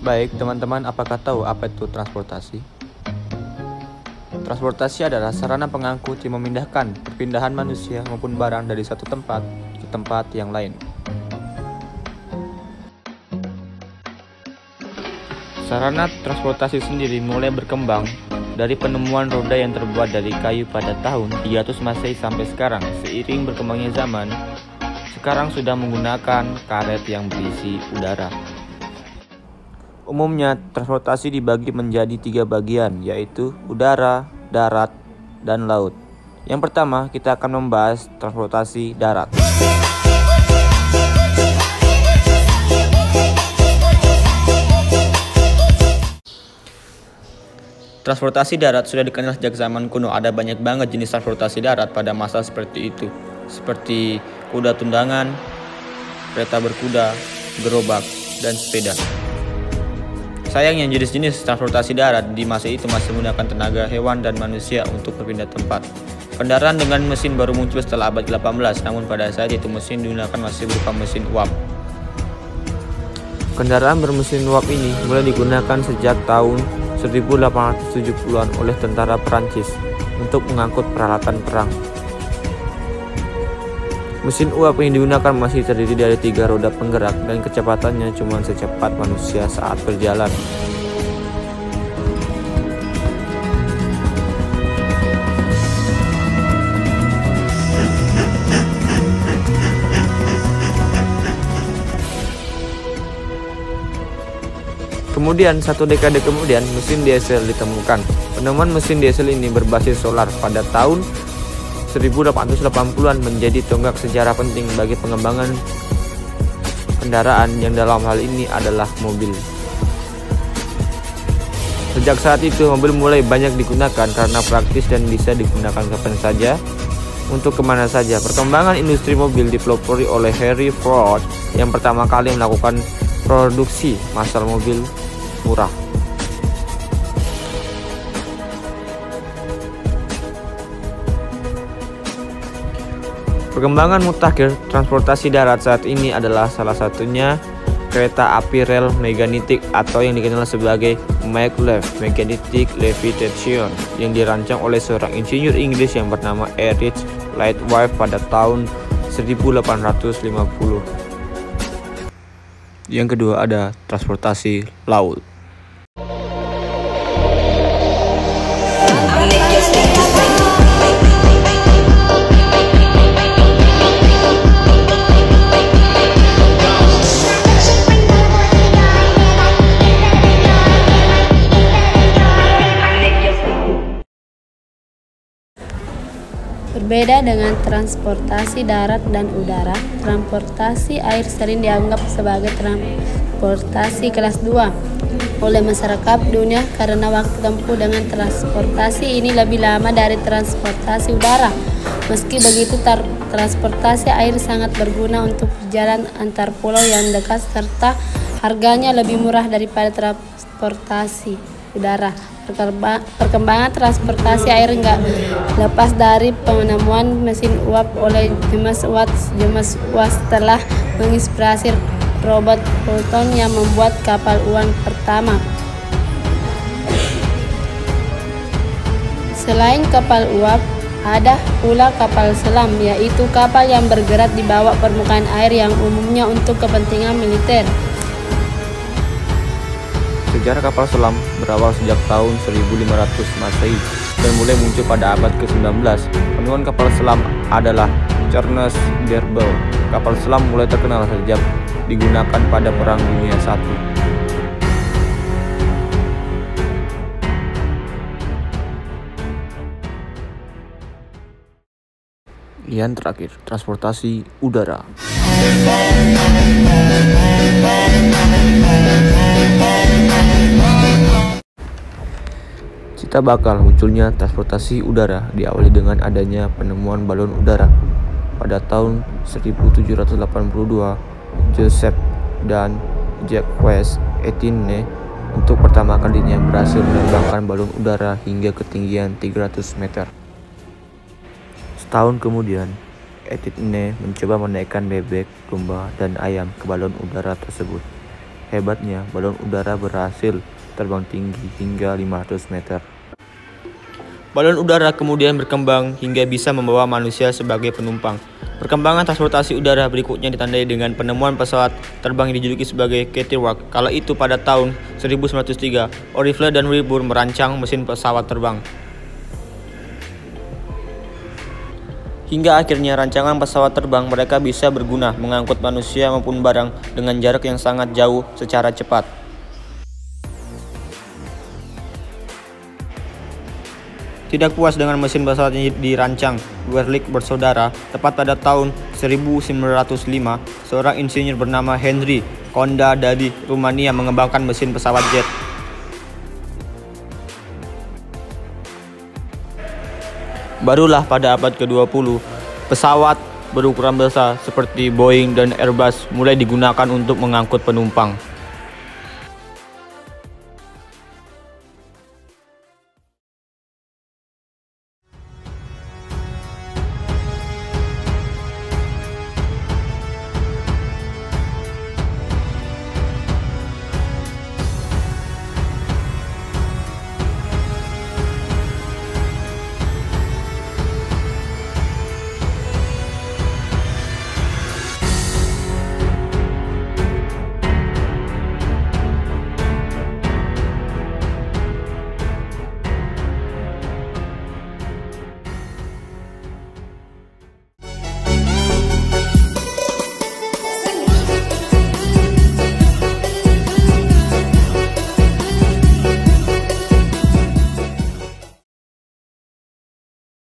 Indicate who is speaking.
Speaker 1: Baik teman-teman, apakah tahu apa itu transportasi? Transportasi adalah sarana pengangkut yang memindahkan perpindahan manusia maupun barang dari satu tempat ke tempat yang lain. Sarana transportasi sendiri mulai berkembang dari penemuan roda yang terbuat dari kayu pada tahun 300 Masehi sampai sekarang. Seiring berkembangnya zaman, sekarang sudah menggunakan karet yang berisi udara. Umumnya, transportasi dibagi menjadi 3 bagian, yaitu udara, darat, dan laut. Yang pertama, kita akan membahas transportasi darat. Transportasi darat sudah dikenal sejak zaman kuno. Ada banyak banget jenis transportasi darat pada masa seperti itu, seperti kuda tundangan, kereta berkuda, gerobak, dan sepeda. Sayangnya jenis-jenis transportasi darat di masa itu masih menggunakan tenaga hewan dan manusia untuk berpindah tempat. Kendaraan dengan mesin baru muncul setelah abad ke-18, namun pada saat itu mesin digunakan masih berupa mesin uap. Kendaraan bermesin uap ini mulai digunakan sejak tahun 1870-an oleh tentara Perancis untuk mengangkut peralatan perang. Mesin uap yang digunakan masih terdiri dari 3 roda penggerak dan kecepatannya cuma secepat manusia saat berjalan. Kemudian, 1 dekade kemudian, mesin diesel ditemukan. Penemuan mesin diesel ini berbasis solar pada tahun 1880-an menjadi tonggak sejarah penting bagi pengembangan kendaraan yang dalam hal ini adalah mobil. Sejak saat itu, mobil mulai banyak digunakan karena praktis dan bisa digunakan kapan saja, untuk kemana saja. Perkembangan industri mobil dipelopori oleh Henry Ford yang pertama kali melakukan produksi massal mobil murah. Perkembangan mutakhir transportasi darat saat ini adalah salah satunya kereta api rel megalitik atau yang dikenal sebagai maglev (magnetic levitation) yang dirancang oleh seorang insinyur Inggris yang bernama Erich Lightwife pada tahun 1850. Yang kedua ada transportasi laut.
Speaker 2: Berbeda dengan transportasi darat dan udara, transportasi air sering dianggap sebagai transportasi kelas 2 oleh masyarakat dunia karena waktu tempuh dengan transportasi ini lebih lama dari transportasi udara. Meski begitu, transportasi air sangat berguna untuk perjalanan antar pulau yang dekat serta harganya lebih murah daripada transportasi udara. Perkembangan transportasi air enggak lepas dari penemuan mesin uap oleh James Watt. James Watt telah menginspirasi Robert Fulton yang membuat kapal uang pertama. Selain kapal uap, ada pula kapal selam, yaitu kapal yang bergerak di bawah permukaan air yang umumnya untuk kepentingan militer.
Speaker 1: Sejarah kapal selam berawal sejak tahun 1500 Masehi dan mulai muncul pada abad ke-19. Penemuan kapal selam adalah Charles Derbel. Kapal selam mulai terkenal sejak digunakan pada Perang Dunia I. Yang terakhir, transportasi udara. Cita bakal munculnya transportasi udara diawali dengan adanya penemuan balon udara. Pada tahun 1782, Joseph dan Jacques Etienne untuk pertama kalinya berhasil menerbangkan balon udara hingga ketinggian 300 meter. Setahun kemudian, Etienne mencoba menaikkan bebek, domba, dan ayam ke balon udara tersebut. Hebatnya, balon udara berhasil terbang tinggi hingga 500 meter. Balon udara kemudian berkembang hingga bisa membawa manusia sebagai penumpang. Perkembangan transportasi udara berikutnya ditandai dengan penemuan pesawat terbang yang dijuluki sebagai Catwalk. Kala itu pada tahun 1903, Orville dan Wilbur merancang mesin pesawat terbang. Hingga akhirnya rancangan pesawat terbang mereka bisa berguna mengangkut manusia maupun barang dengan jarak yang sangat jauh secara cepat. Tidak puas dengan mesin pesawat yang dirancang, Wehrlich bersaudara, tepat pada tahun 1905, seorang insinyur bernama Henry Konda dari Rumania mengembangkan mesin pesawat jet. Barulah pada abad ke-20, pesawat berukuran besar seperti Boeing dan Airbus mulai digunakan untuk mengangkut penumpang.